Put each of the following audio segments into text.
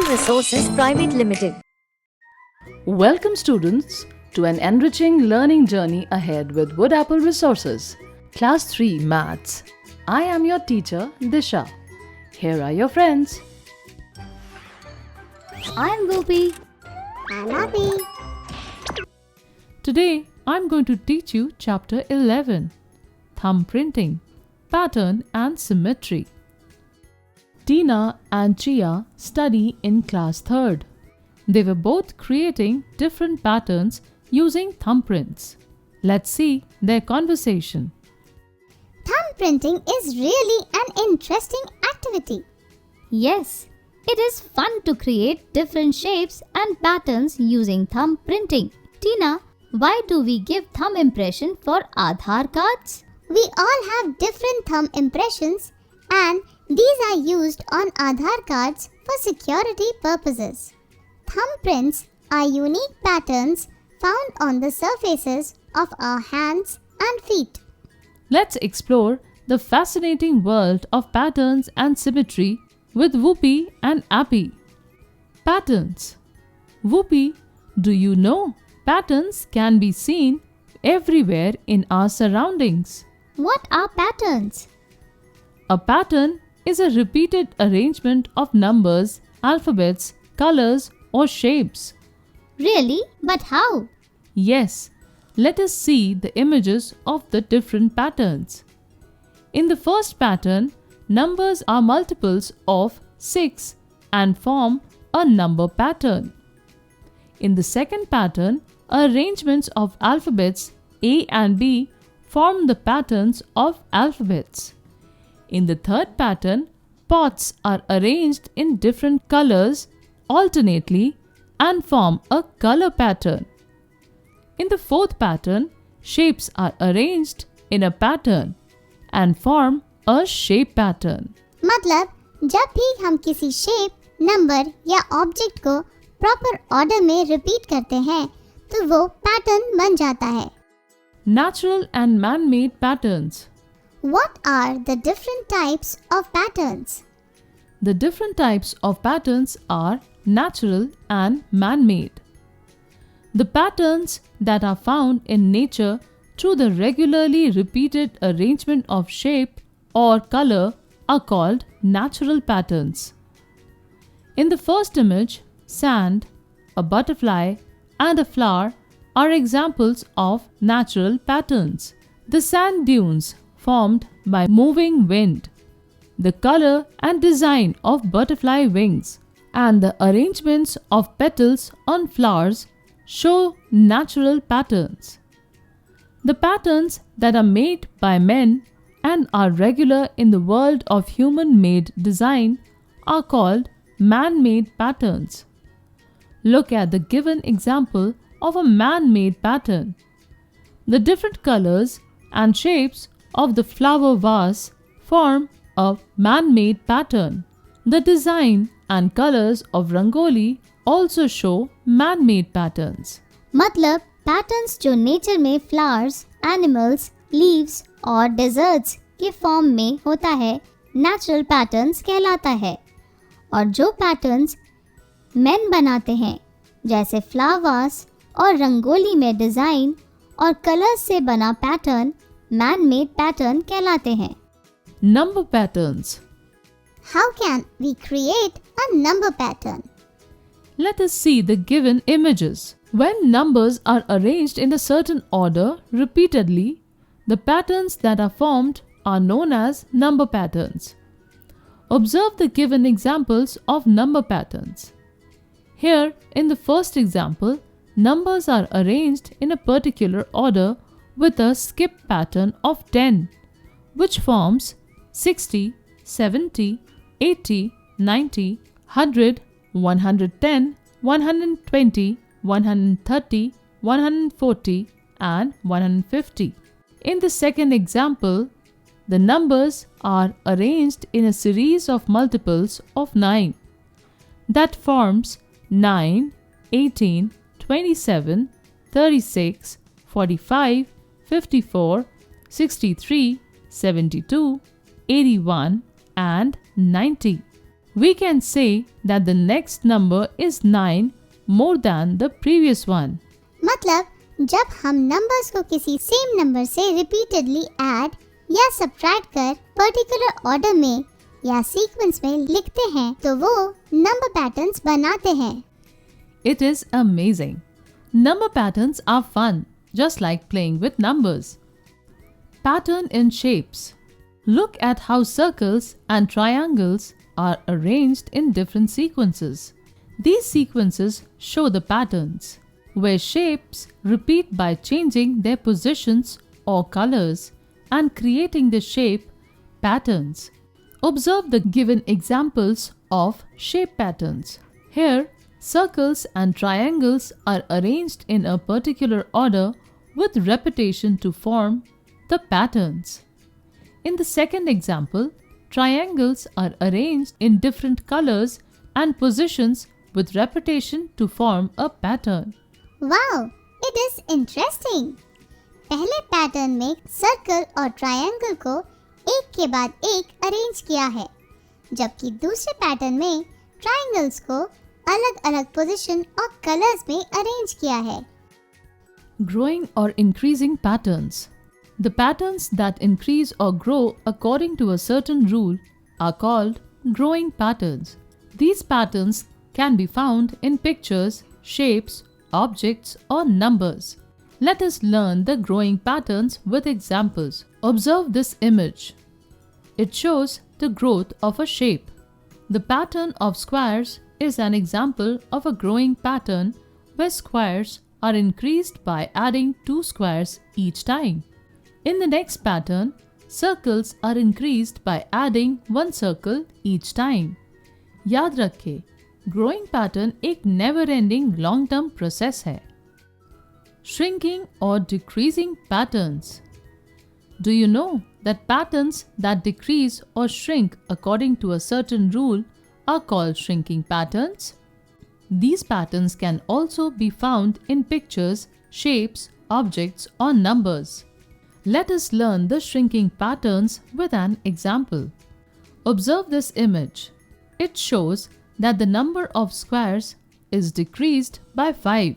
Resources Private Limited. Welcome students to an enriching learning journey ahead with Wood Apple Resources. Class 3 Maths. I am your teacher Disha. Here are your friends. I'm Gopi. I'm Abhi. Today I'm going to teach you chapter 11, Thumb Printing, Pattern and Symmetry. Tina and Chia study in class 3rd. They were both creating different patterns using thumbprints. Let's see their conversation. Thumb printing is really an interesting activity. Yes, it is fun to create different shapes and patterns using thumb printing. Tina, why do we give thumb impression for Aadhaar cards? We all have different thumb impressions and these are used on Aadhaar cards for security purposes. Thumbprints are unique patterns found on the surfaces of our hands and feet. Let's explore the fascinating world of patterns and symmetry with Whoopi and Abhi. Patterns. Whoopi, do you know patterns can be seen everywhere in our surroundings? What are patterns? A pattern is a repeated arrangement of numbers, alphabets, colors, or shapes. Really? But how? Yes, let us see the images of the different patterns. In the first pattern, numbers are multiples of 6 and form a number pattern. In the second pattern, arrangements of alphabets A and B form the patterns of alphabets. In the third pattern, pots are arranged in different colors alternately and form a color pattern. In the fourth pattern, shapes are arranged in a pattern and form a shape pattern. मतलब जब भी हम किसी shape, number या object को proper order में repeat करते हैं तो वो पैटर्न बन जाता है. Natural and man-made patterns. What are the different types of patterns? The different types of patterns are natural and man-made. The patterns that are found in nature through the regularly repeated arrangement of shape or color are called natural patterns. In the first image, sand, a butterfly, and a flower are examples of natural patterns. The sand dunes formed by moving wind, the color and design of butterfly wings, and the arrangements of petals on flowers show natural patterns. The patterns that are made by men and are regular in the world of human-made design are called man-made patterns. Look at the given example of a man-made pattern. The different colors and shapes of the flower vase form a man-made pattern. The design and colors of rangoli also show man-made patterns. मतलब patterns जो nature में flowers, animals, leaves और desserts के form में होता है, natural patterns कहलाता है. और जो पैटर्न्स मैन बनाते हैं, जैसे फ्लावर्स और रंगोली में डिज़ाइन और कलर्स से बना पैटर्न मैन मेड पैटर्न कहलाते हैं. Number patterns. How can we create a number pattern? Let us see the given images. When numbers are arranged in a certain order repeatedly, the patterns that are formed are known as number patterns. Observe the given examples of number patterns. Here, in the first example, numbers are arranged in a particular order with a skip pattern of 10, which forms 60, 70, 80, 90, 100, 110, 120, 130, 140, and 150. In the second example, the numbers are arranged in a series of multiples of 9. That forms 9, 18, 27, 36, 45, 54, 63, 72, 81, and 90. We can say that the next number is 9 more than the previous one. मतलब जब हम numbers को किसी same number से repeatedly add या subtract कर particular order में या सीक्वेंस में लिखते हैं तो वो नंबर पैटर्न्स बनाते हैं. It is amazing. Number patterns are fun, just like playing with numbers. Pattern in shapes. Look at how circles and triangles are arranged in different sequences. These sequences show the patterns, where shapes repeat by changing their positions or colors and creating the shape patterns. Observe the given examples of shape patterns. Here, circles and triangles are arranged in a particular order with repetition to form the patterns. In the second example, triangles are arranged in different colors and positions with repetition to form a pattern. Wow, it is interesting. पहले pattern में circle और triangle को एक के बाद एक arrange किया है, जबकि दूसरे पैटर्न में ट्रायंगल्स को अलग-अलग पोजीशन और कलर्स में अरेंज किया है. Growing or increasing patterns. The patterns that increase or grow according to a certain rule are called growing patterns. These patterns can be found in pictures, shapes, objects, or numbers. Let us learn the growing patterns with examples. Observe this image. It shows the growth of a shape. The pattern of squares is an example of a growing pattern where squares are increased by adding 2 squares each time. In the next pattern, circles are increased by adding 1 circle each time. याद रखें, growing pattern एक never-ending long-term process है. Shrinking or decreasing patterns. Do you know that patterns that decrease or shrink according to a certain rule are called shrinking patterns? These patterns can also be found in pictures, shapes, objects, or numbers. Let us learn the shrinking patterns with an example. Observe this image. It shows that the number of squares is decreased by 5.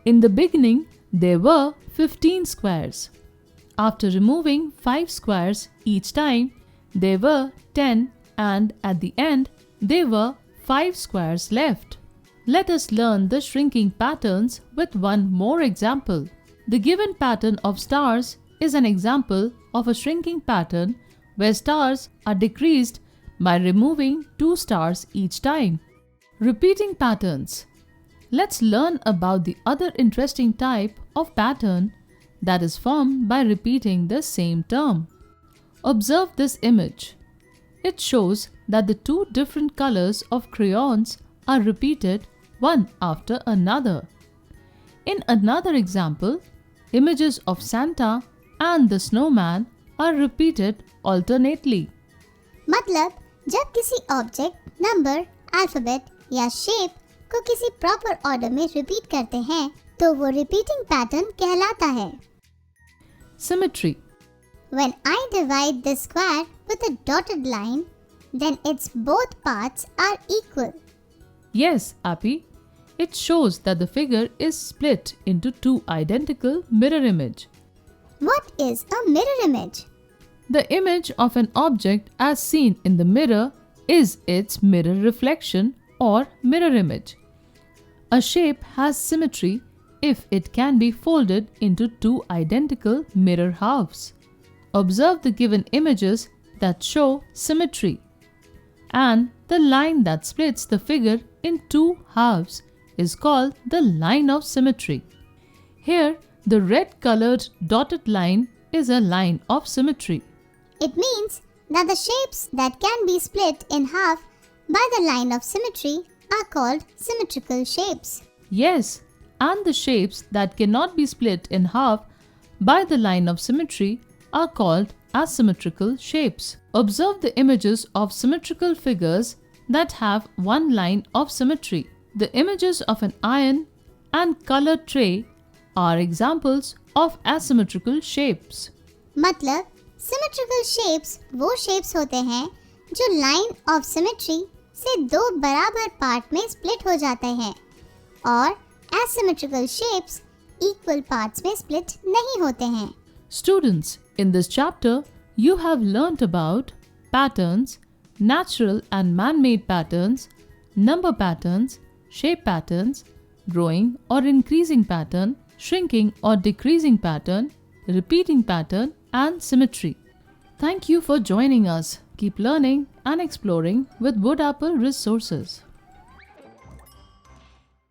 In the beginning, there were 15 squares. After removing 5 squares each time, there were 10, and at the end, there were 5 squares left. Let us learn the shrinking patterns with one more example. The given pattern of stars is an example of a shrinking pattern where stars are decreased by removing 2 stars each time. Repeating patterns. Let's learn about the other interesting type of pattern that is formed by repeating the same term. Observe this image. It shows that the 2 different colors of crayons are repeated one after another. In another example, images of Santa and the snowman are repeated alternately. मतलब जब किसी object, number, alphabet या shape को किसी proper order में repeat करते हैं तो वो रिपीटिंग पैटर्न कहलाता है. Symmetry. When I divide the square with a dotted line, then its both parts are equal. Yes, Appy. It shows that the figure is split into 2 identical mirror images. What is a mirror image? The image of an object as seen in the mirror is its mirror reflection or mirror image. A shape has symmetry if it can be folded into 2 identical mirror halves. Observe the given images that show symmetry. And the line that splits the figure in 2 halves is called the line of symmetry. Here, the red colored dotted line is a line of symmetry. It means that the shapes that can be split in half by the line of symmetry are called symmetrical shapes. Yes, and the shapes that cannot be split in half by the line of symmetry are called asymmetrical shapes. Observe the images of symmetrical figures that have one line of symmetry. The images of an iron and colored tray are examples of asymmetrical shapes. मतलब symmetrical shapes वो shapes होते हैं जो line of symmetry से दो बराबर part में split हो जाते हैं और asymmetrical shapes equal parts में split नहीं होते हैं। Students, in this chapter, you have learnt about patterns, natural and man-made patterns, number patterns, shape patterns, growing or increasing pattern, shrinking or decreasing pattern, repeating pattern, and symmetry. Thank you for joining us. Keep learning and exploring with Wood Apple Resources.